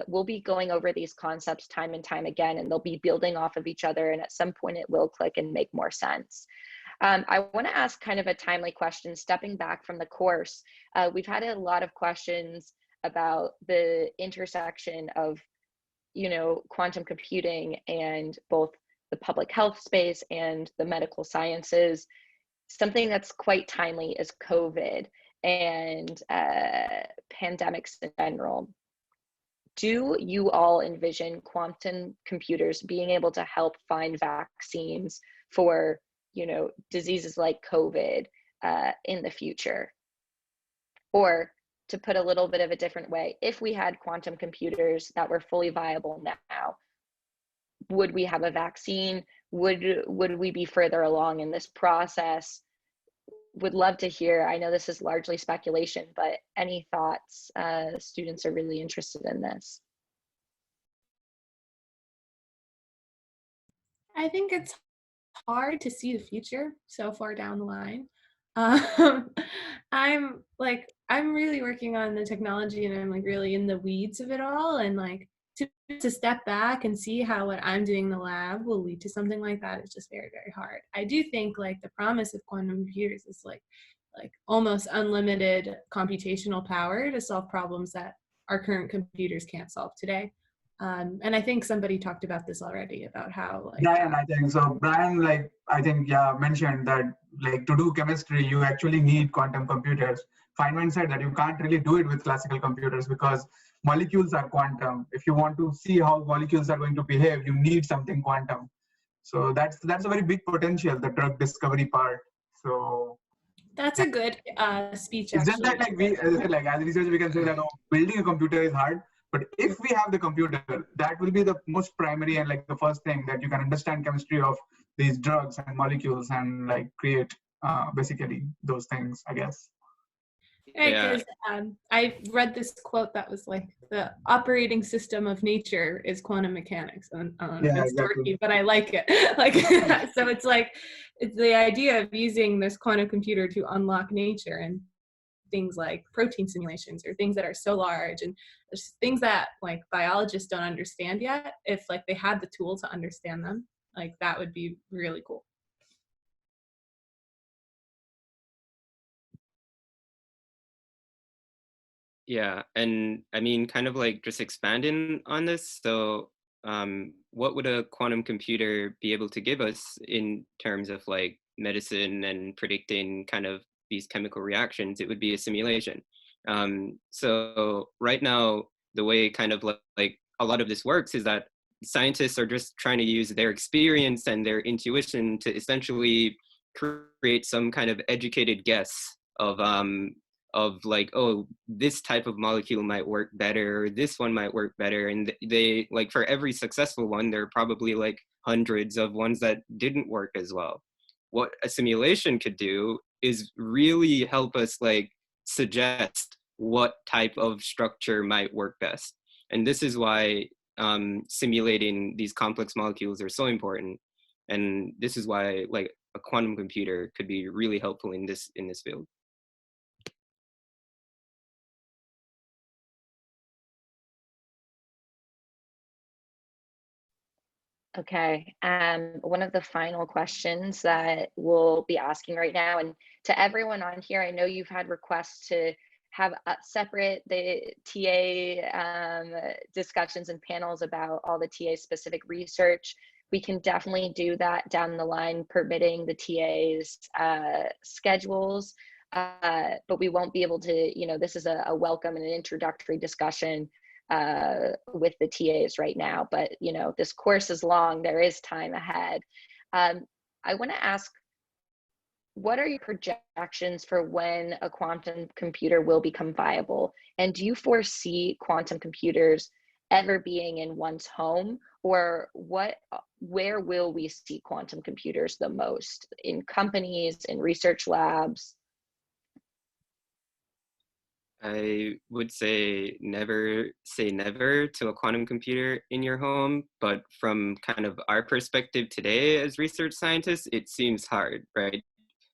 we'll be going over these concepts time and time again, and they'll be building off of each other. And at some point it will click and make more sense. I want to ask kind of a timely question, stepping back from the course. We've had a lot of questions about the intersection of, quantum computing and both the public health space and the medical sciences. something that's quite timely is COVID and pandemics in general. Do you all envision quantum computers being able to help find vaccines for, diseases like COVID in the future? Or to put a little bit of a different way, if we had quantum computers that were fully viable now, would we have a vaccine? Would we be further along in this process? Would love to hear. I know this is largely speculation, but any thoughts? Students are really interested in this. I think it's hard to see the future so far down the line. Um, I'm really working on the technology, and I'm like really in the weeds of it all, and like to step back and see how what I'm doing in the lab will lead to something like that is just very, very hard. I do think like the promise of quantum computers is like almost unlimited computational power to solve problems that our current computers can't solve today. And I think somebody talked about this already, about how like Brian, I think so. Brian, like I think mentioned that like to do chemistry, you actually need quantum computers. Feynman said that you can't really do it with classical computers because molecules are quantum. If you want to see how molecules are going to behave, you need something quantum. So that's a very big potential, the drug discovery part. So that's a good speech. it's just Actually, that like as researchers we can say that building a computer is hard, but if we have the computer, that will be the most primary and like the first thing that you can understand chemistry of these drugs and molecules and like create basically those things, I guess. right? Because I read this quote that was like, the operating system of nature is quantum mechanics. And it's exactly. dorky, but I like it. Like, so it's like, it's the idea of using this quantum computer to unlock nature, and things like protein simulations or things that are so large, and there's things that like biologists don't understand yet. If like they had the tool to understand them, like that would be really cool. Yeah, and I mean, kind of like just expanding on this. So, what would a quantum computer be able to give us in terms of like medicine and predicting kind of these chemical reactions? It would be a simulation. So right now, the way kind of like a lot of this works is that scientists are just trying to use their experience and their intuition to essentially create some kind of educated guess of like, oh, this type of molecule might work better, or this one might work better. And they like, for every successful one, there are probably like hundreds of ones that didn't work as well. What a simulation could do is really help us like suggest what type of structure might work best. And this is why simulating these complex molecules are so important. And this is why like a quantum computer could be really helpful in this field. Okay, one of the final questions that we'll be asking right now, and to everyone on here, I know you've had requests to have separate the TA discussions and panels about all the TA specific research. We can definitely do that down the line, permitting the TA's schedules, but we won't be able to, this is a welcome and an introductory discussion with the TAs right now, but this course is long, there is time ahead. I want to ask, what are your projections for when a quantum computer will become viable? And do you foresee quantum computers ever being in one's home, or where will we see quantum computers the most? In companies, in research labs? I would say never say never to a quantum computer in your home, but from kind of our perspective today as research scientists, it seems hard, right?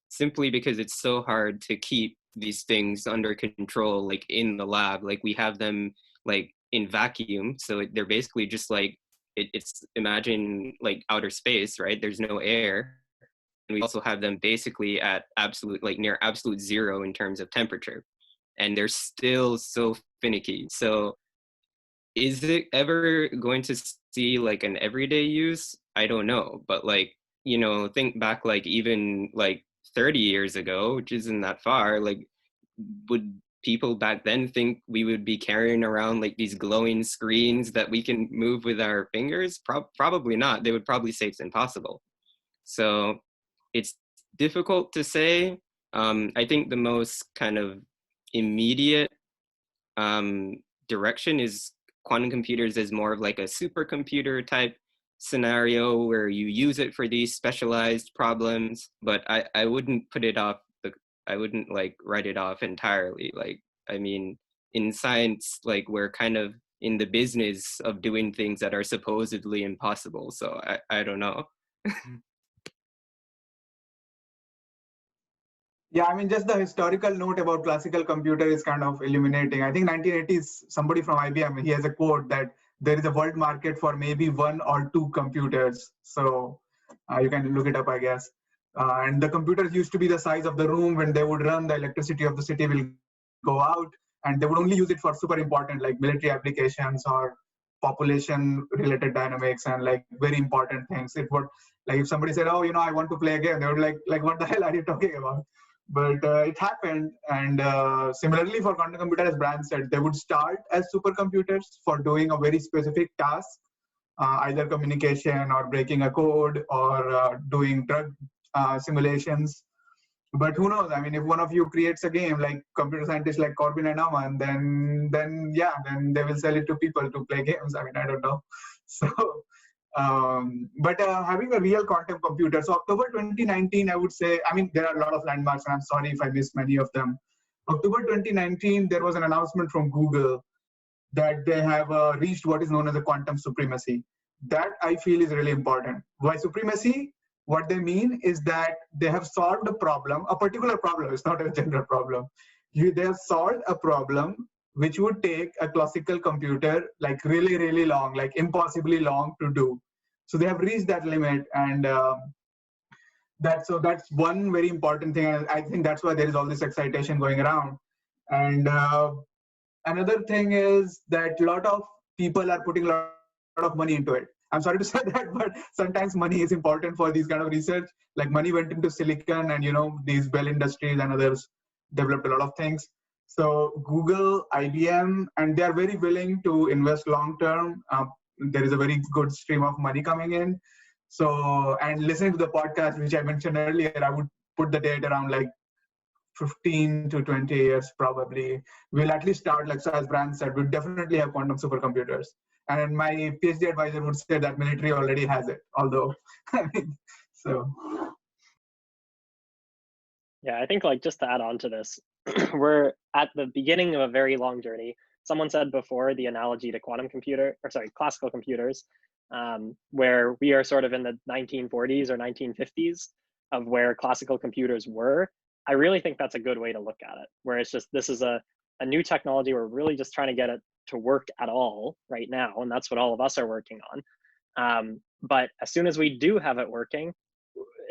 Simply because it's so hard to keep these things under control, like in the lab. Like we have them like in vacuum, so they're basically just like, it's imagine like outer space, right? There's no air. And we also have them basically at absolute, like near absolute zero in terms of temperature. And they're still so finicky. So is it ever going to see like an everyday use? I don't know. But like, think back like even like 30 years ago, which isn't that far, like, would people back then think we would be carrying around like these glowing screens that we can move with our fingers? Probably not. They would probably say it's impossible. So it's difficult to say. I think the most kind of immediate direction is quantum computers as more of like a supercomputer type scenario where you use it for these specialized problems, but I wouldn't put it off I wouldn't like write it off entirely. Like, I mean, in science, like, we're kind of in the business of doing things that are supposedly impossible. So I don't know. Yeah, I mean, just the historical note about classical computer is kind of illuminating. I think 1980s, somebody from IBM, he has a quote that there is a world market for maybe 1 or 2 computers. So you can look it up, I guess. And the computers used to be the size of the room. When they would run, the electricity of the city will go out, and they would only use it for super important, like military applications or population related dynamics and like very important things. It would, like, if somebody said, oh, I want to play a game, they would like what the hell are you talking about? But it happened. And similarly for quantum computer, as Brian said, they would start as supercomputers for doing a very specific task, either communication or breaking a code or doing drug simulations. But who knows? I mean, if one of you creates a game like computer scientists like Corbin and Aman, then they will sell it to people to play games. I mean, I don't know. So, but having a real quantum computer. So October 2019, I would say, I mean, there are a lot of landmarks, and I'm sorry if I missed many of them. October 2019, there was an announcement from Google that they have reached what is known as a quantum supremacy. That I feel is really important. Why supremacy? What they mean is that they have solved a problem, a particular problem. It's not a general problem. They have solved a problem which would take a classical computer like really, really long, like impossibly long to do. So they have reached that limit, and that's one very important thing. And I think that's why there is all this excitation going around. And another thing is that a lot of people are putting a lot of money into it. I'm sorry to say that, but sometimes money is important for these kind of research. Like, money went into silicon, and these Bell Industries and others developed a lot of things. So Google, IBM, and they are very willing to invest long term. There is a very good stream of money coming in. So, and listening to the podcast, which I mentioned earlier, I would put the date around like 15 to 20 years probably. We'll at least start, like, so as Brian said, we'll definitely have quantum supercomputers. And my PhD advisor would say that military already has it, although, so. Yeah, I think, like, just to add on to this, we're at the beginning of a very long journey. Someone said before the analogy to classical computers, where we are sort of in the 1940s or 1950s of where classical computers were. I really think that's a good way to look at it, where it's just, this is a new technology. We're really just trying to get it to work at all right now, and that's what all of us are working on. But as soon as we do have it working,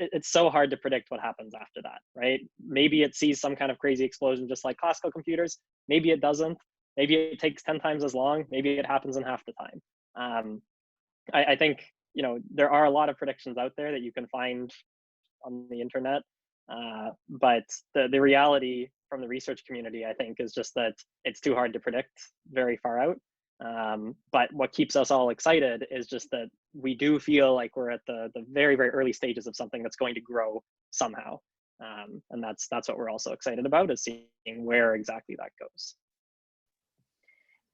it's so hard to predict what happens after that, right? Maybe it sees some kind of crazy explosion just like classical computers. Maybe it doesn't. Maybe it takes 10 times as long. Maybe it happens in half the time. I think, there are a lot of predictions out there that you can find on the internet. But the reality from the research community, I think, is just that it's too hard to predict very far out. But what keeps us all excited is just that we do feel like we're at the very, very early stages of something that's going to grow somehow. And that's what we're also excited about, is seeing where exactly that goes.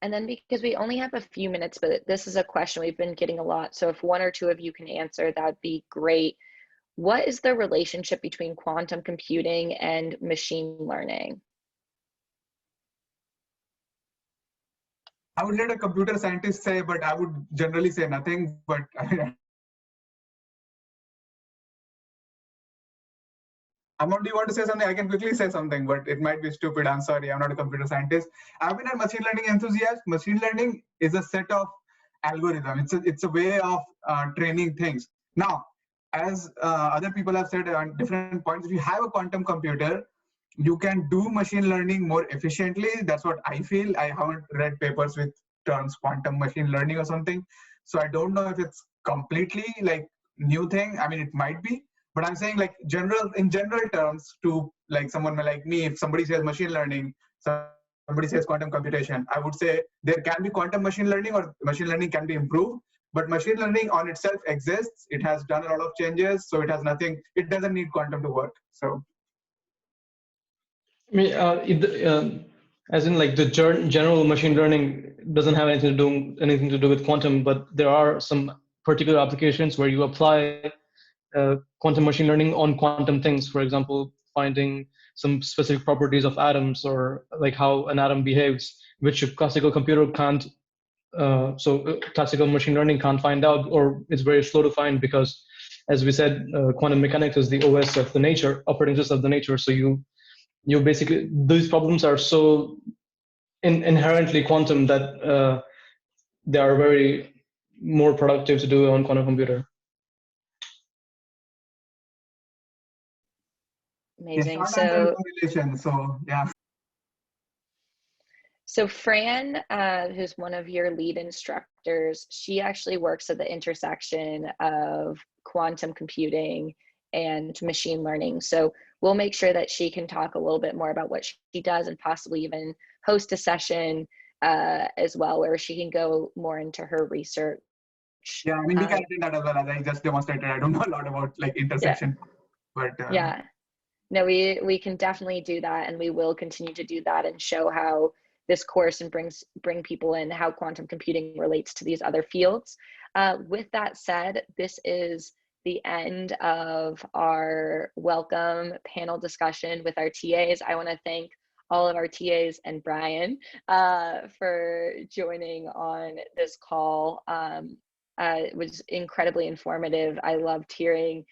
And then, because we only have a few minutes, but this is a question we've been getting a lot, so if one or two of you can answer, that would be great. What is the relationship between quantum computing and machine learning? I would let a computer scientist say, but I would generally say nothing. But Amon, do you want to say something? I can quickly say something, but it might be stupid. I'm sorry, I'm not a computer scientist. I've been a machine learning enthusiast. Machine learning is a set of algorithms. It's a way of training things. Now, as other people have said on different points, if you have a quantum computer, you can do machine learning more efficiently. That's what I feel. I haven't read papers with terms quantum machine learning or something. So I don't know if it's completely like new thing. I mean, it might be, But I'm saying like in general terms to like someone like me, if somebody says machine learning, somebody says quantum computation, I would say there can be quantum machine learning or machine learning can be improved, but machine learning on itself exists. It has done a lot of changes, so it has nothing, it doesn't need quantum to work. So. I mean, as in like the general machine learning doesn't have anything to do with quantum, but there are some particular applications where you apply quantum machine learning on quantum things. For example, finding some specific properties of atoms or like how an atom behaves, which a classical computer can't. Classical machine learning can't find out, or it's very slow to find because, as we said, quantum mechanics is the OS of the nature, operating system of the nature. So you basically, these problems are so inherently quantum that they are very more productive to do on quantum computer. Amazing. Yeah, so yeah. So Fran, who's one of your lead instructors, she actually works at the intersection of quantum computing and machine learning. So we'll make sure that she can talk a little bit more about what she does and possibly even host a session as well, where she can go more into her research. Yeah, I mean, we can attend that as well. As I just demonstrated, I don't know a lot about like intersection, yeah. but yeah. No, we can definitely do that, and we will continue to do that and show how this course and bring people in how quantum computing relates to these other fields. With that said, this is the end of our welcome panel discussion with our TAs. I want to thank all of our TAs and Brian for joining on this call. It was incredibly informative. I loved hearing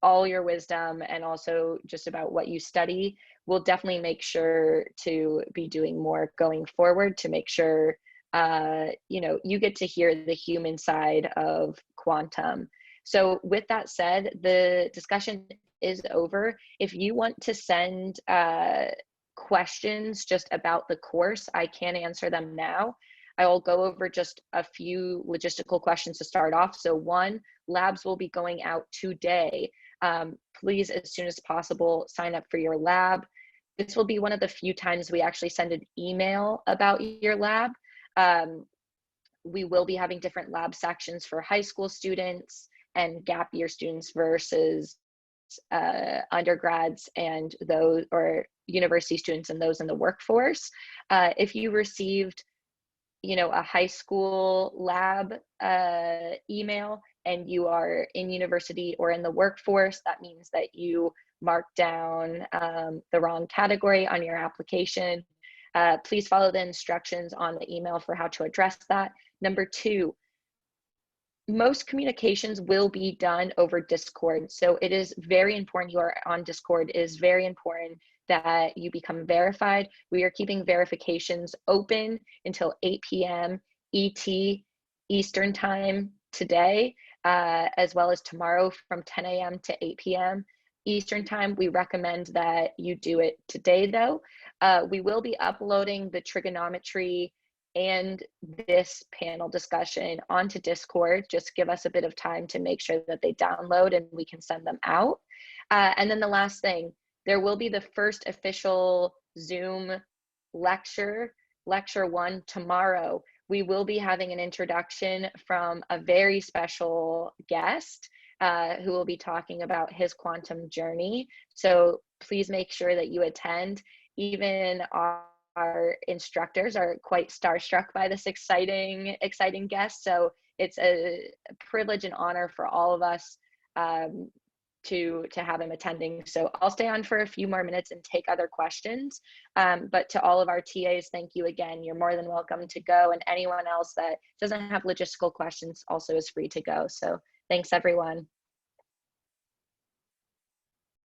all your wisdom and also just about what you study. We'll definitely make sure to be doing more going forward to make sure you get to hear the human side of quantum. So with that said, the discussion is over. If you want to send questions just about the course, I can answer them now. I will go over just a few logistical questions to start off. So one, labs will be going out today. Please, as soon as possible, sign up for your lab. This will be one of the few times we actually send an email about your lab. We will be having different lab sections for high school students and gap year students versus undergrads and those, or university students and those in the workforce. If you received a high school lab email and you are in university or in the workforce, that means that you marked down the wrong category on your application. Please follow the instructions on the email for how to address that. Number two, most communications will be done over Discord. So it is very important you are on Discord. It is very important that you become verified. We are keeping verifications open until 8 p.m. ET Eastern time today, as well as tomorrow from 10 a.m. to 8 p.m. Eastern time. We recommend that you do it today though. We will be uploading the trigonometry and this panel discussion onto Discord. Just give us a bit of time to make sure that they download and we can send them out. And then the last thing, there will be the first official Zoom lecture 1 tomorrow. We will be having an introduction from a very special guest who will be talking about his quantum journey. So please make sure that you attend. Even our instructors are quite starstruck by this exciting guest. So it's a privilege and honor for all of us to have him attending. So I'll stay on for a few more minutes and take other questions. But to all of our TAs, thank you again. You're more than welcome to go, and anyone else that doesn't have logistical questions also is free to go. So thanks everyone.